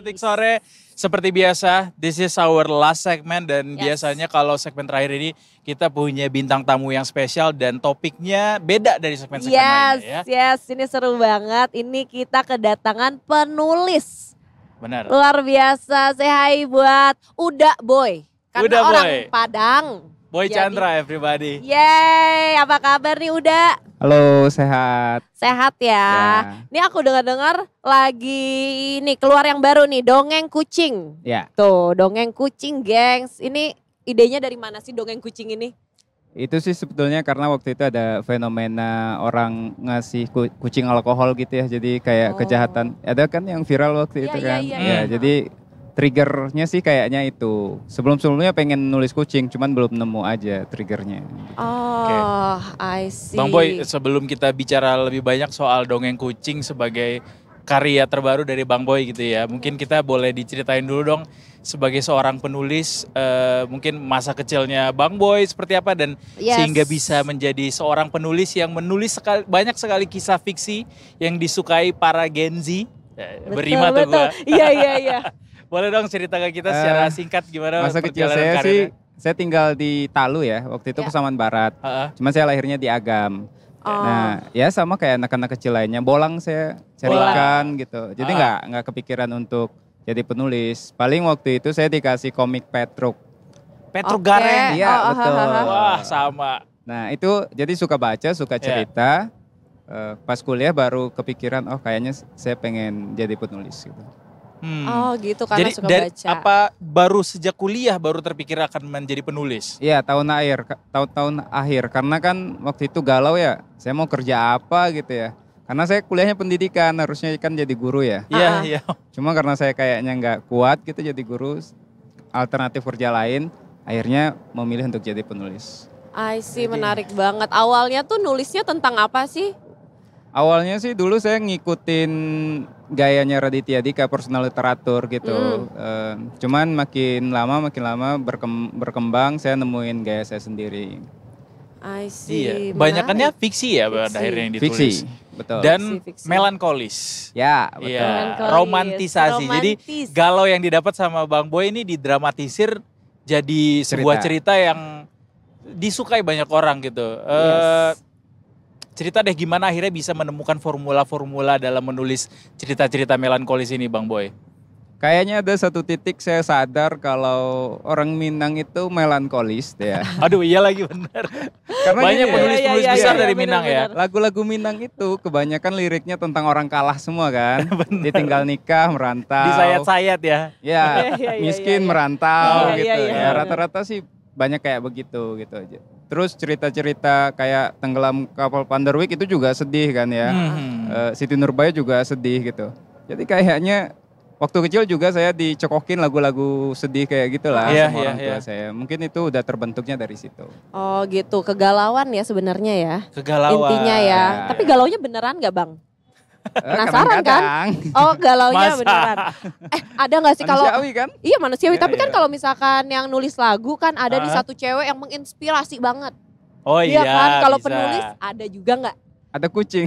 Detik Sore, seperti biasa, this is our last segment dan biasanya kalau segmen terakhir ini kita punya bintang tamu yang spesial dan topiknya beda dari segmen-segmen lainnya ya. Yes, ini seru banget. Ini kita kedatangan penulis. Benar. Luar biasa, say hi buat Uda Boy. Karena Uda orang Boy. Padang. Boy Jadi- Chandra everybody. Yeay, apa kabar nih Uda? Halo, sehat. Sehat ya. Ya. Ini aku dengar-dengar lagi ini keluar yang baru nih, Dongeng Kucing. Ya, Tuh, Dongeng Kucing, gengs. Ini idenya dari mana sih Dongeng Kucing ini? itu sih sebetulnya karena waktu itu ada fenomena orang ngasih kucing alkohol gitu ya. Jadi kayak kejahatan. Ada kan yang viral waktu Iya, itu iya, kan. iya, Ya, iya. jadi triggernya sih kayaknya itu. Sebelum-sebelumnya pengen nulis kucing, cuman belum nemu aja triggernya. Oh, I see. Bang Boy, sebelum kita bicara lebih banyak soal Dongeng Kucing sebagai karya terbaru dari Bang Boy gitu ya. Mungkin kita boleh diceritain dulu dong sebagai seorang penulis mungkin masa kecilnya Bang Boy seperti apa dan sehingga bisa menjadi seorang penulis yang menulis banyak sekali kisah fiksi yang disukai para Gen Z. Berima tuh gua. Iya. Boleh dong cerita ke kita secara singkat gimana Masa kecil perjalanan saya karirnya? sih, saya tinggal di Talu ya. Waktu itu Ya. Pasaman Barat. Cuman saya lahirnya di Agam. Oh. Nah, ya sama kayak anak-anak kecil lainnya, bolang saya cari Bolang. ikan gitu. Jadi nggak kepikiran untuk jadi penulis. Paling waktu itu saya dikasih komik Petruk. Petruk Oke. Gareng. Iya, betul. Wah, sama. Nah, itu jadi suka baca, suka cerita. Pas kuliah baru kepikiran, oh kayaknya saya pengen jadi penulis gitu. Oh gitu, karena Jadi suka dari baca. apa baru sejak kuliah baru terpikir akan menjadi penulis? Iya, tahun akhir karena kan waktu itu galau ya. Saya mau kerja apa gitu ya. Karena saya kuliahnya pendidikan, harusnya kan jadi guru ya. Iya. Cuma karena saya kayaknya nggak kuat gitu jadi guru, alternatif kerja lain, akhirnya memilih untuk jadi penulis. I see, menarik banget. Awalnya tuh nulisnya tentang apa sih? Awalnya sih dulu saya ngikutin gayanya Raditya Dika, personal literatur gitu. Cuman makin lama berkembang, saya nemuin gaya saya sendiri. I see. Iya. menarik. Banyakannya fiksi ya pada Fiksi. akhirnya yang ditulis. Fiksi, betul. Dan Fiksi. melankolis. Ya, betul. Iya, Melankolis. romantisasi. Jadi Romantis. galau yang didapat sama Bang Boy ini didramatisir jadi sebuah cerita yang disukai banyak orang gitu. Cerita deh gimana akhirnya bisa menemukan formula-formula dalam menulis cerita-cerita melankolis ini Bang Boy. Kayaknya ada satu titik saya sadar kalau orang Minang itu melankolis ya. Aduh iya lagi benar. Karena Banyak gini ya, penulis-penulis Iya, besar iya, dari benar, Minang ya. benar. lagu-lagu Minang itu kebanyakan liriknya tentang orang kalah semua kan. Ditinggal nikah, merantau. Disayat-sayat ya. Ya, Iya, miskin iya. merantau Iya, gitu. iya, Ya rata-rata sih banyak kayak begitu gitu aja. Terus cerita-cerita kayak tenggelam kapal Panderwick itu juga sedih kan ya. Siti Nurbaya juga sedih gitu. Jadi kayaknya waktu kecil juga saya dicokokin lagu-lagu sedih kayak gitulah Iya, sama iya, orang tua iya. saya. Mungkin itu udah terbentuknya dari situ. Oh gitu, kegalauan ya sebenarnya ya. Kegalauan. Intinya ya. Ya, Tapi ya. galaunya beneran gak Bang? Penasaran kan? Kadang-kadang. Oh galaunya Masa? beneran. Ada gak sih kalau... Manusiawi kan? Iya manusiawi, Iya, tapi kan iya. kalau misalkan yang nulis lagu kan ada nih satu cewek yang menginspirasi banget. Oh Iya iya. kan, kalau bisa. penulis ada juga nggak? Ada kucing.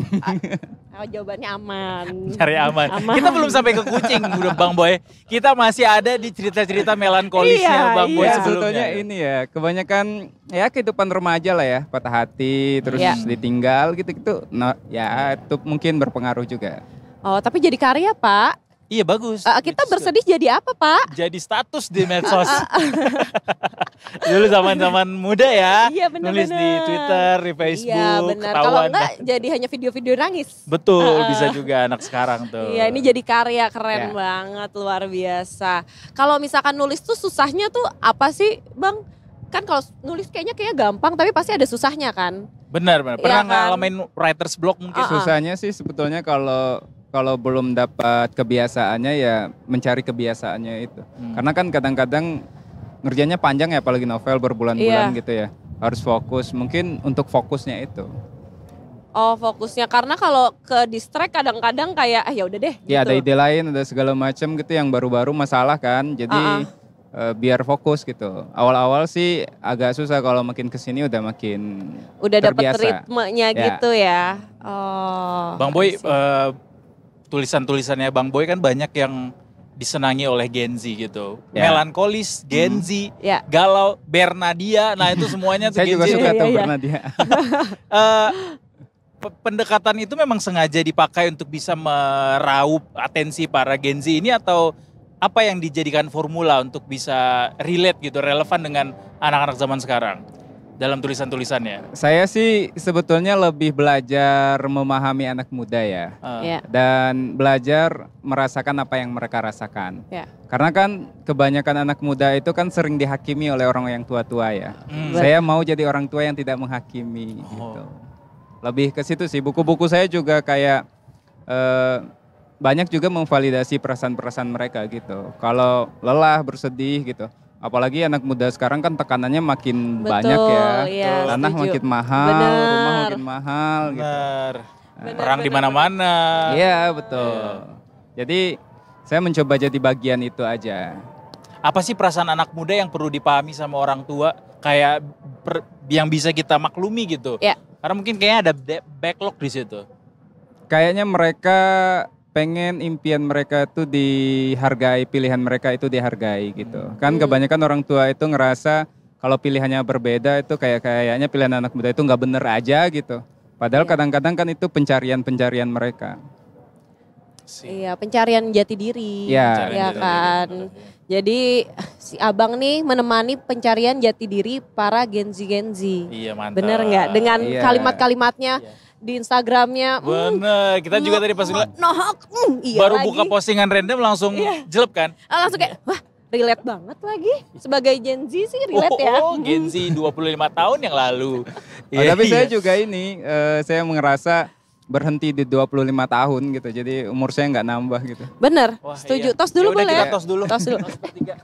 Oh, jawabannya aman. Cari aman. Aman. Kita belum sampai ke kucing udah Bang Boy. Kita masih ada di cerita-cerita melankolisnya Iya, Bang Boy Ya, sebelumnya. sebetulnya ini ya, kebanyakan ya kehidupan remaja lah ya, patah hati, terus Iya. ditinggal gitu-gitu. Nah, ya itu mungkin berpengaruh juga. Oh tapi jadi karya Pak. Iya bagus. Kita bersedih jadi apa Pak? Jadi status di medsos. Dulu zaman-zaman muda ya. Iya, bener-bener. Nulis di Twitter, di Facebook. Iya benar. Kalau ketahuan. enggak jadi hanya video-video nangis. Betul, bisa juga anak sekarang tuh. Iya ini jadi karya keren Ya. banget, luar biasa. Kalau misalkan nulis tuh susahnya tuh apa sih Bang? Kan kalau nulis kayaknya gampang tapi pasti ada susahnya kan? Benar. Iya Pernah kan? ngalamin writer's block mungkin? Susahnya sih sebetulnya kalau belum dapat kebiasaannya ya mencari kebiasaannya itu. Karena kan kadang-kadang ngerjainnya panjang ya, apalagi novel berbulan-bulan Iya. gitu ya. Harus fokus, mungkin untuk fokusnya itu. Oh fokusnya, karena kalau ke distract kadang-kadang kayak ya udah deh Ya gitu. ada ide lain, ada segala macam gitu yang baru-baru masalah kan. Jadi biar fokus gitu. Awal-awal sih agak susah, kalau makin kesini udah makin Udah dapet terbiasa. ritmenya Ya. gitu ya. Oh. Bang Boy, I see. tulisan-tulisannya Bang Boy kan banyak yang disenangi oleh Gen Z gitu. Ya. Melankolis, Gen Z, Ya. galau, Bernadia. Nah itu semuanya tuh Saya Gen juga Z. suka Iya, tuh iya. Bernadia. Eh, pendekatan itu memang sengaja dipakai untuk bisa meraup atensi para Gen Z ini atau apa yang dijadikan formula untuk bisa relate gitu, relevan dengan anak-anak zaman sekarang dalam tulisan-tulisannya? Saya sih sebetulnya lebih belajar memahami anak muda ya. Ya. Dan belajar merasakan apa yang mereka rasakan. Ya. Karena kan kebanyakan anak muda itu kan sering dihakimi oleh orang yang tua-tua ya. Betul. Saya mau jadi orang tua yang tidak menghakimi gitu. Lebih ke situ sih. Buku-buku saya juga kayak banyak juga memvalidasi perasaan-perasaan mereka gitu. Kalau lelah, bersedih gitu. Apalagi anak muda sekarang kan tekanannya makin Betul, banyak ya. iya, Tanah setuju. makin mahal, Benar. rumah makin mahal gitu. Benar. Benar, Perang di benar, mana-mana. Iya betul. Jadi saya mencoba jadi bagian itu aja. Apa sih perasaan anak muda yang perlu dipahami sama orang tua kayak yang bisa kita maklumi gitu? Ya. Karena mungkin kayaknya ada backlog di situ. Kayaknya mereka pengen impian mereka tuh dihargai, pilihan mereka itu dihargai gitu. Kan kebanyakan orang tua itu ngerasa kalau pilihannya berbeda itu kayaknya pilihan anak muda itu nggak bener aja gitu. Padahal Iya. kadang-kadang kan itu pencarian mereka. Iya, pencarian jati diri. Iya. Ya Pencarian jati kan. diri. Jadi si Abang nih menemani pencarian jati diri para Gen Z. Iya mantap. Bener nggak? Dengan Iya. kalimat-kalimatnya Iya. di Instagramnya. Bener, kita juga tadi pas ngeliat Nohok, iya baru lagi. buka postingan random langsung jelek kan? Langsung kayak, wah relate banget lagi. Sebagai Gen Z sih relate ya. Oh, Gen Z 25 tahun yang lalu. Tapi saya Iya. juga ini, saya ngerasa berhenti di 25 tahun gitu. Jadi umur saya nggak nambah gitu. Bener, Wah, setuju. iya. Tos dulu Yaudah, boleh kita ya? tos dulu. Tos dulu. Tiga.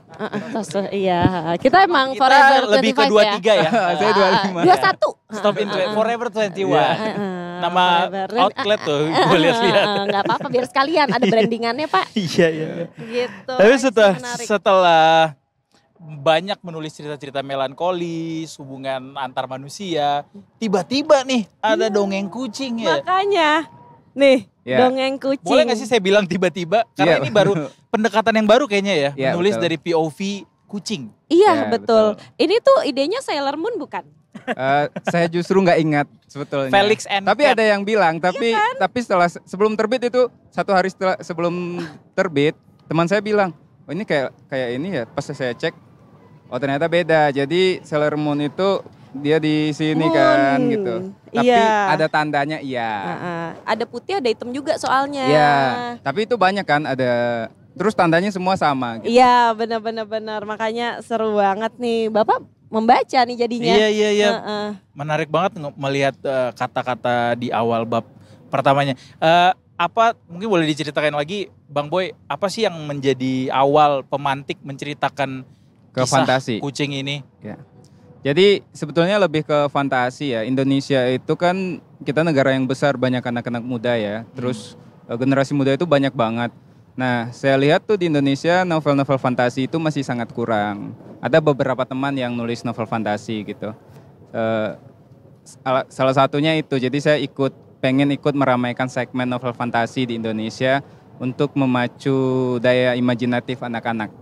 Tos dulu, iya. Kita emang Kita forever 25 lebih ke 23 ya. Saya 25. 21. Stop in Forever 21. Iya. Nama outlet tuh, gue lihat-lihat. Nggak apa-apa, biar sekalian ada brandingannya Pak. Iya, iya. Gitu. Tapi Asik, menarik. setelah banyak menulis cerita-cerita melankolis, hubungan antar manusia, tiba-tiba nih ada dongeng kucing ya. Makanya, nih Ya. dongeng kucing. Boleh gak sih saya bilang tiba-tiba? Karena Iya, ini baru pendekatan yang baru kayaknya ya, Iya, menulis betul. dari POV kucing. Iya Ya, betul. betul. Ini tuh idenya Sailor Moon bukan? Saya justru nggak ingat sebetulnya. Felix and Tapi Cat. ada yang bilang, tapi sebelum terbit itu satu hari sebelum terbit, teman saya bilang, oh ini kayak ini ya. Pas saya cek, oh ternyata beda. Jadi Sailor Moon itu dia di sini Moon. kan gitu. Tapi Iya. ada tandanya iya. Ada putih, ada hitam juga soalnya. Iya. Tapi itu banyak kan ada. Terus tandanya semua sama. Gitu. Iya, benar. Makanya seru banget nih. Bapak membaca nih jadinya. Iya. Menarik banget melihat kata-kata di awal bab pertamanya. Apa mungkin boleh diceritakan lagi Bang Boy, apa sih yang menjadi awal pemantik menceritakan Ke kisah fantasi. kucing ini? Ya. Jadi sebetulnya lebih ke fantasi ya. Indonesia itu kan kita negara yang besar, banyak anak-anak muda ya. Terus generasi muda itu banyak banget. Nah saya lihat tuh di Indonesia novel-novel fantasi itu masih sangat kurang. Ada beberapa teman yang nulis novel fantasi gitu. Salah satunya itu, jadi saya pengen ikut meramaikan segmen novel fantasi di Indonesia untuk memacu daya imajinatif anak-anak.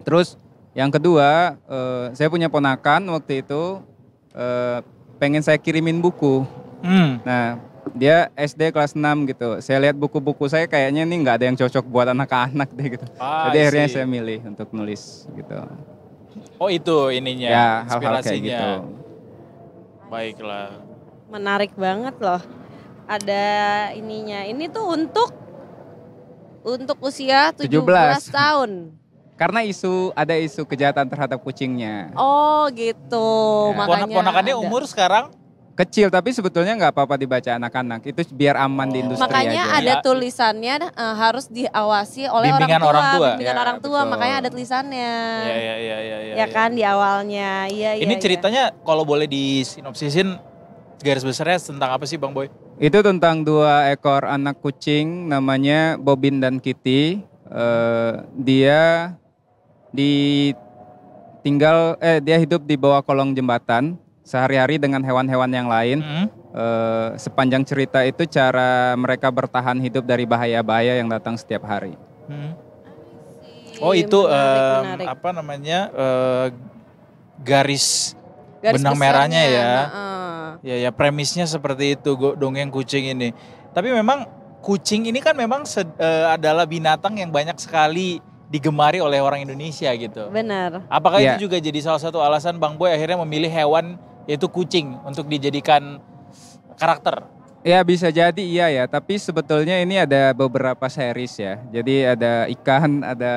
Terus yang kedua, saya punya ponakan waktu itu pengen saya kirimin buku. Nah, dia SD kelas 6 gitu. Saya lihat buku-buku saya kayaknya nih nggak ada yang cocok buat anak-anak deh gitu. Jadi akhirnya saya milih untuk nulis gitu. Oh itu ininya, Ya, hal-hal kayak inspirasinya. gitu. Baiklah. Menarik banget loh. Ada ininya. Ini tuh untuk usia 17 tahun. Karena ada isu kejahatan terhadap kucingnya. Oh gitu. Ya. Makanya Ponakannya ada. umur sekarang? Kecil tapi sebetulnya nggak apa-apa dibaca anak-anak. Itu biar aman di industri Makanya aja. ada Ya. tulisannya harus diawasi oleh Bimbingan orang orang tua. tua. Bimbingan Ya, orang tua, betul. makanya ada tulisannya. Iya. Ya kan di awalnya. Iya. Ini ceritanya kalau boleh disinopsisin garis besarnya tentang apa sih Bang Boy? Itu tentang 2 ekor anak kucing namanya Bobin dan Kitty. Dia dia hidup di bawah kolong jembatan sehari-hari dengan hewan-hewan yang lain. Sepanjang cerita itu cara mereka bertahan hidup dari bahaya-bahaya yang datang setiap hari. Oh itu menarik. apa namanya garis Garis benang besarnya, merahnya ya. heeh. Ya premisnya seperti itu dongeng kucing ini. Tapi memang kucing ini kan memang adalah binatang yang banyak sekali digemari oleh orang Indonesia gitu. Benar. Apakah Iya. itu juga jadi salah satu alasan Bang Boy akhirnya memilih hewan yaitu kucing untuk dijadikan karakter? Ya bisa jadi iya ya, tapi sebetulnya ini ada beberapa series ya. Jadi ada ikan, ada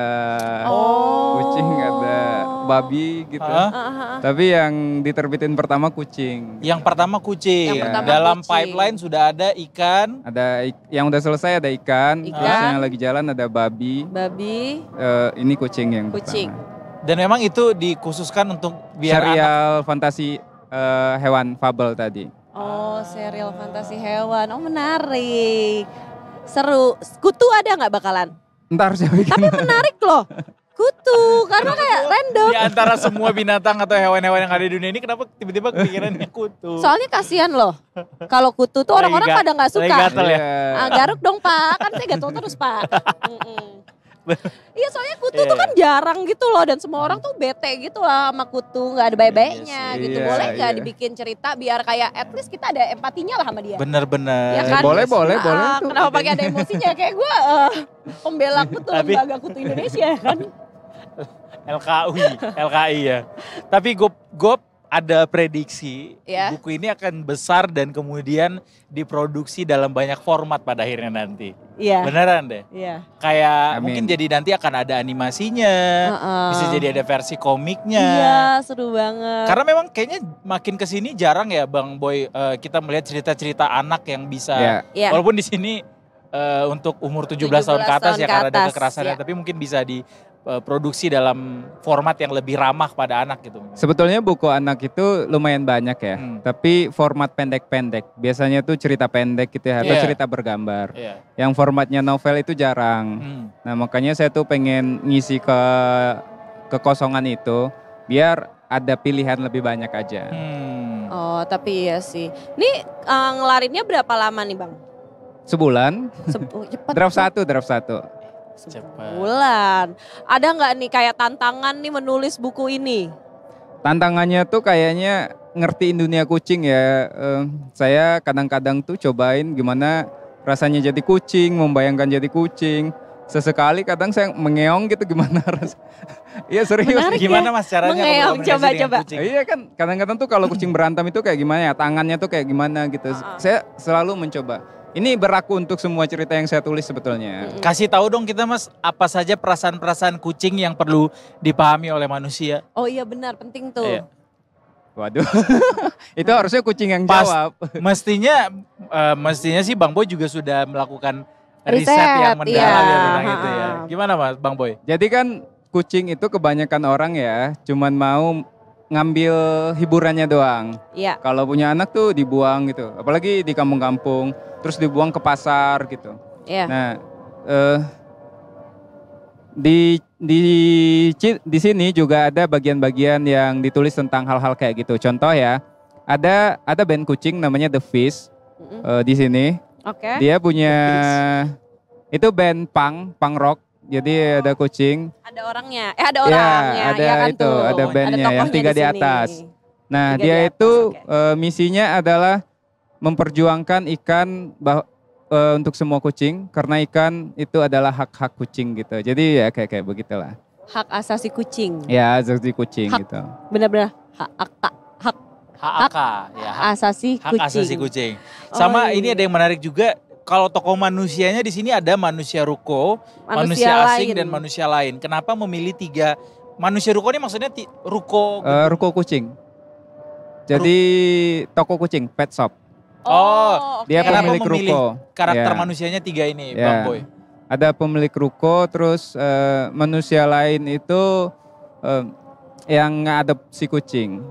kucing, ada babi gitu. Hah? Tapi yang diterbitin pertama kucing. Yang pertama kucing. Yang pertama Dalam kucing. pipeline sudah ada ikan. Ada yang udah selesai ada ikan, Ikan. terus yang lagi jalan ada babi. Babi, Ini kucing yang kucing. pertama. Dan memang itu dikhususkan untuk biar anak. Serial fantasi hewan fabel tadi. Oh, serial fantasi hewan. Oh, menarik. Seru. Kutu ada nggak bakalan? Ntar saya bikin. Tapi menarik loh. Kutu, karena kayak random. Di antara semua binatang atau hewan-hewan yang ada di dunia ini kenapa tiba-tiba kepikirannya kutu? Soalnya kasihan loh. Kalau kutu tuh orang-orang pada nggak lagi suka. gatel ya? Ah, garuk dong Pak, kan saya gatel terus Pak. Mm-mm. Iya soalnya kutu tuh kan jarang gitu loh dan semua orang tuh bete gitu lah sama kutu, nggak ada baik-baiknya Iya gitu. sih. Boleh Iya, nggak iya. dibikin cerita biar kayak at least kita ada empatinya lah sama dia. Bener-bener. Ya kan? Boleh tuh. Kenapa pakai ada emosinya kayak gue pembela kutu Tapi- lembaga kutu Indonesia kan. LKI ya. Tapi Gop ada prediksi Ya. buku ini akan besar dan kemudian diproduksi dalam banyak format pada akhirnya nanti. Iya. Beneran deh. Iya. Kayak Amin. mungkin jadi nanti akan ada animasinya, Heeh. bisa jadi ada versi komiknya. Iya seru banget. Karena memang kayaknya makin kesini jarang ya Bang Boy kita melihat cerita-cerita anak yang bisa, Ya. Iya. walaupun di sini untuk umur 17 tahun ke 17 atas tahun ya ke karena ada atas, kekerasannya, ya. tapi mungkin bisa diproduksi dalam format yang lebih ramah pada anak gitu. Sebetulnya buku anak itu lumayan banyak ya, tapi format pendek-pendek. Biasanya tuh cerita pendek gitu ya, atau Iya. cerita bergambar. Iya. Yang formatnya novel itu jarang. Nah makanya saya tuh pengen ngisi kekosongan itu, biar ada pilihan lebih banyak aja. Oh tapi iya sih. Nih ngelarinnya berapa lama nih Bang? Sebulan, Cepet. draft satu. Bulan. Ada nggak nih kayak tantangan nih menulis buku ini? Tantangannya tuh kayaknya ngertiin dunia kucing ya. Saya kadang-kadang tuh cobain gimana rasanya jadi kucing, membayangkan jadi kucing. Sesekali kadang saya mengeong gitu gimana rasanya. Iya serius. Menarik ya. Gimana Mas caranya Mengeong, berkomunikasi dengan coba. kucing? Iya kan kadang-kadang tuh kalau kucing berantem itu kayak gimana ya, tangannya tuh kayak gimana gitu. Saya selalu mencoba. Ini berlaku untuk semua cerita yang saya tulis sebetulnya. Kasih tahu dong kita Mas, apa saja perasaan-perasaan kucing yang perlu dipahami oleh manusia? Oh iya benar penting tuh. Iya. Waduh, itu harusnya kucing yang Pas. jawab. Mestinya sih Bang Boy juga sudah melakukan riset Riset, yang mendalam iya. ya tentang itu ya. Gimana Mas Bang Boy? Jadi kan kucing itu kebanyakan orang ya cuman mau ngambil hiburannya doang. Iya. Kalau punya anak tuh dibuang gitu, apalagi di kampung-kampung, terus dibuang ke pasar gitu. Iya. Nah, di sini juga ada bagian-bagian yang ditulis tentang hal-hal kayak gitu. Contoh ya, ada band kucing namanya The Fish di sini. Oke. Dia punya itu band punk rock. Jadi ada kucing. Ada orangnya. Ada orangnya. ada ya kan itu, tuh. ada bandnya yang tokohnya 3 di sini. atas. Nah, 3 dia di atas, itu oke. misinya adalah memperjuangkan ikan untuk semua kucing karena ikan itu adalah hak-hak kucing gitu. Jadi ya kayak begitulah. Hak asasi kucing. Ya, asasi kucing Hak gitu. Benar-benar hak HAK ya. asasi Hak kucing. asasi kucing. Sama Oh, ini iya. ada yang menarik juga. Kalau tokoh manusianya di sini ada manusia ruko, manusia Manusia asing lain. dan manusia lain. Kenapa memilih 3 manusia ruko ini maksudnya ruko? Ruko kucing. Jadi toko kucing, pet shop. Oh, oke. Dia Kenapa pemilik memilih ruko. karakter Ya. manusianya 3 ini, Ya. Bang Boy? Ada pemilik ruko, terus manusia lain itu yang ngadopsi kucing.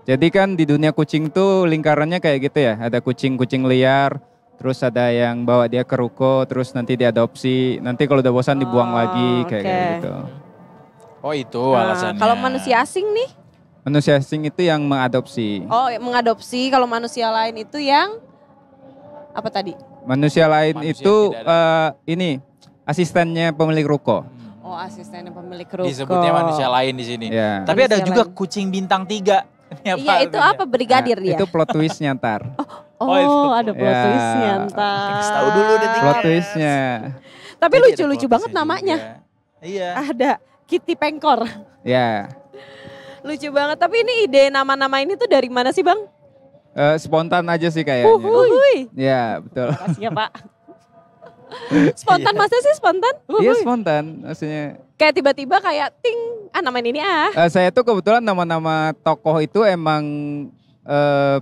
Jadi kan di dunia kucing tuh lingkarannya kayak gitu ya. Ada kucing-kucing liar, terus ada yang bawa dia ke ruko, terus nanti diadopsi. Nanti kalau udah bosan dibuang lagi kayak oke. gitu. Oh itu Nah, alasannya. kalau manusia asing nih? Manusia asing itu yang mengadopsi. Oh, mengadopsi. Kalau manusia lain itu yang apa tadi? Manusia lain Manusia itu tidak ini asistennya pemilik ruko. Oh, asistennya pemilik ruko. Disebutnya manusia lain di sini. Ya. Tapi ada Manusia juga lain. kucing bintang 3. Ini Iya, itu artinya? apa brigadir Nah, ya? itu plot twistnya ntar. Oh, Oh, itu. ada plot Ya. twistnya ntar. Kasih tahu dulu deh, Tika. Plot twistnya. Tapi Jadi ada lucu-lucu plot banget twistnya namanya. juga. Iya. Ada Kitty Pengkor. Ya. Lucu banget. Tapi ini ide nama-nama ini tuh dari mana sih Bang? Spontan aja sih kayaknya. Uhuy. Ya, betul. Makasih ya Pak. Spontan masa sih spontan? Iya Uhuy. spontan, maksudnya. Kayak tiba-tiba kayak ting, namain ini ah. Saya tuh kebetulan nama-nama tokoh itu emang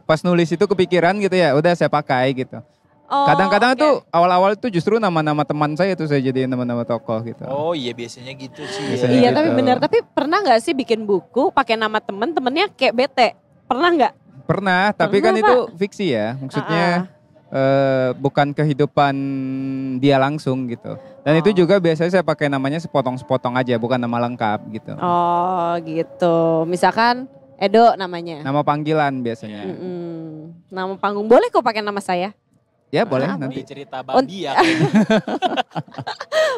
pas nulis itu kepikiran gitu ya, udah saya pakai gitu. Oh, Kadang-kadang oke. tuh awal-awal tuh justru nama-nama teman saya tuh saya jadiin nama-nama tokoh gitu. Oh iya biasanya gitu sih. Biasanya Iya gitu. tapi benar. Tapi pernah nggak sih bikin buku pakai nama temennya kayak bete? Pernah nggak? Pernah, tapi Pernah, kan itu fiksi ya. Maksudnya bukan kehidupan dia langsung gitu. Dan itu juga biasanya saya pakai namanya sepotong-sepotong aja, bukan nama lengkap gitu. Oh gitu. Misalkan Edo namanya. Nama panggilan biasanya. Mm-mm. Nama panggung boleh kok pakai nama saya. Ya boleh Ah, nanti. Di cerita babi ya.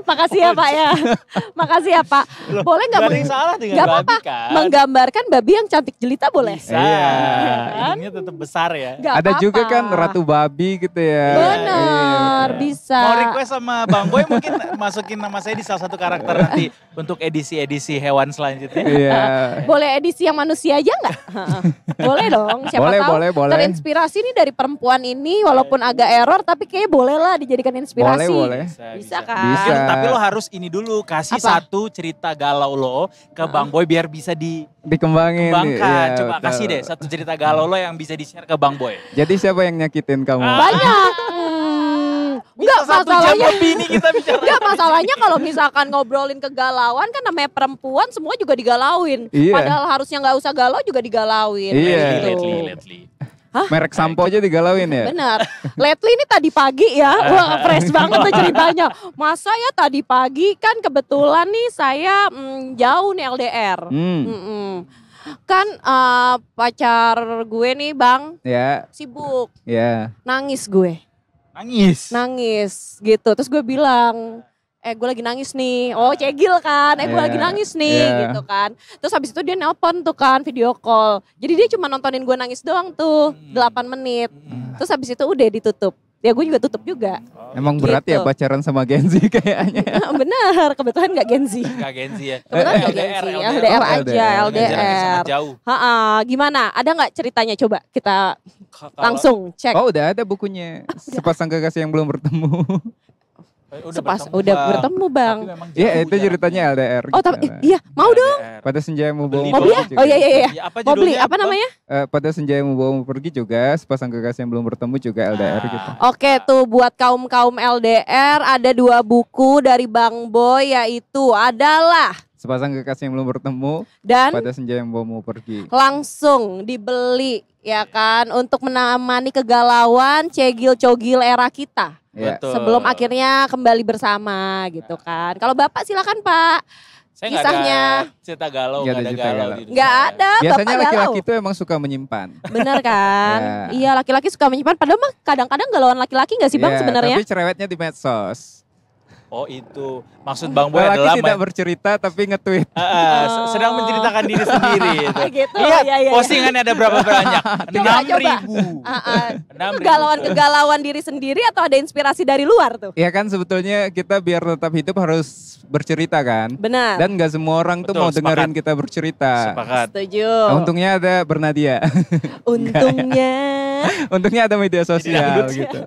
Makasih ya Pak ya. Makasih ya Pak. Boleh nggak Gak ada yang salah dengan nggak babi apa-apa. kan? Menggambarkan babi yang cantik jelita boleh? Bisa. Iya. Hidungnya tetap besar ya. Nggak Ada juga apa-apa. kan ratu babi gitu ya. Benar, Iya. bisa. Mau request sama Bang Boy mungkin masukin nama saya di salah satu karakter nanti untuk edisi-edisi hewan selanjutnya. Iya. Boleh edisi yang manusia aja nggak? Boleh dong. Siapa Boleh, tahu boleh. terinspirasi nih dari perempuan ini walaupun agak error tapi kayaknya boleh lah dijadikan inspirasi. Boleh. Bisa kan? Bisa. Mungkin, tapi lo harus ini dulu kasih Apa? satu cerita galau lo ke Bang Boy biar bisa Dikembangin. dikembangkan. Iya, Coba betul. kasih deh satu cerita galau lo yang bisa di-share ke Bang Boy. Jadi siapa yang nyakitin kamu? Banyak. Enggak Bisa 1 jam masalahnya. lebih nih kita bicara. Enggak masalahnya kalau misalkan ngobrolin kegalauan kan namanya perempuan semua juga digalauin. Iya. Padahal harusnya nggak usah galau juga digalauin. Iya. Gitu. Lately. Merek sampo aja digalauin ya? Benar. Lately ini tadi pagi ya, wah fresh banget tuh ceritanya. Masa ya tadi pagi kan kebetulan nih saya jauh nih LDR. Mm-mm. Kan pacar gue nih Bang Ya, sibuk, ya. nangis gue. Nangis gitu. Terus gue bilang, gue lagi nangis nih. Oh cegil kan, gue Iya, lagi nangis nih iya. gitu kan. Terus habis itu dia nelpon tuh kan video call. Jadi dia cuma nontonin gue nangis doang tuh 8 menit. Terus habis itu udah ditutup. Ya gue juga tutup juga. Emang berat ya Gitu. pacaran sama Gen Z kayaknya. Bener, kebetulan gak Gen Z. Gak Genzi ya. Kebetulan gak Gen Z, LDR aja, LDR. Jaraknya LDR. sangat jauh. Gimana? Ada gak ceritanya? Coba kita Kalau- langsung cek. Oh udah ada bukunya. Sepasang kekasih yang belum bertemu. Udah bertemu Bang. Tapi memang Iya jauh itu ceritanya LDR. Oh gitu. tapi iya mau dong. Pada senja mau bawa Beli Mau beli ya? dong. Oh iya. Ya, apa Mau beli judulnya, apa Bang? namanya? Pada senja mau bawa pergi juga. Sepasang kekasih yang belum bertemu juga LDR gitu. Oke tuh buat kaum LDR ada 2 buku dari Bang Boy yaitu adalah Sepasang kekasih yang belum bertemu. dan Pada senja yang mau pergi. langsung dibeli ya kan untuk menemani kegalauan cegil-cogil era kita. Ya. Betul. Sebelum akhirnya kembali bersama gitu kan. Kalau Bapak silakan Pak. Saya nggak kisahnya. ada cerita galau, Nggak nggak ada ada cerita galau. galau. di hidup Nggak saya. ada Biasanya Bapak galau. laki-laki itu emang suka menyimpan. Bener kan? Ya. Iya laki-laki suka menyimpan. Padahal mah kadang-kadang galauan laki-laki gak sih Bang Ya, sebenarnya? Tapi cerewetnya di medsos. Oh itu. Maksud Bang Boy Laki adalah tidak bercerita tapi nge-tweet. sedang menceritakan diri sendiri. Itu. Gitu, Lihat iya. postingannya ada berapa banyak? Coba. 6.000. Itu galauan-kegalauan diri sendiri atau ada inspirasi dari luar tuh? Ya kan sebetulnya kita biar tetap hidup harus bercerita kan. Benar. Dan gak semua orang tuh Betul, mau dengerin sepakat. kita bercerita. Sepakat. Setuju. Nah, untungnya ada Bernadia. Untungnya. Untungnya ada media sosial Jadi gitu.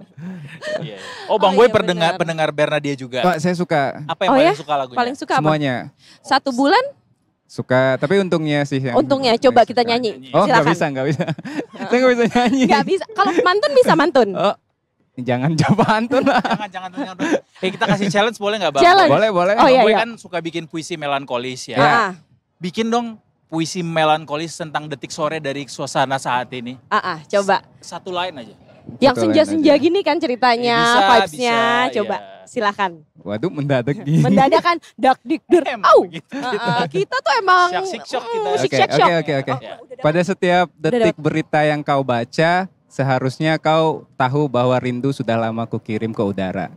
Iya. Oh Bang Oh, Boy iya, benar. pendengar Bernadia juga. Pak saya suka Apa yang Oh paling ya? suka lagunya? Paling suka apa? semuanya. 1 bulan? Suka, tapi untungnya sih yang Untungnya yang coba kita suka. nyanyi. Oh nggak Silakan. bisa. Saya nggak bisa nyanyi. Gak bisa. Kalau mantun bisa mantun. Oh, jangan coba antun lah. Jangan. Kita kasih challenge boleh nggak Bang? Challenge. Boleh. Oh, Bang iya, Boy iya. kan suka bikin puisi melankolis ya. Ya. Ah, Bikin dong puisi melankolis tentang detik sore dari suasana saat ini. coba. Satu line aja. Yang Satu line senja-senja aja. gini kan ceritanya, Bisa, vibes-nya. bisa, Coba iya. silakan. Waduh mendadak gini. Mendadak kan dak dik dur. Emang Au. begitu. Kita tuh emang Syok kita. syik, Oke, syok, syok. oke. Ya. Pada setiap detik dapat. berita yang kau baca, seharusnya kau tahu bahwa rindu sudah lama kukirim ke udara.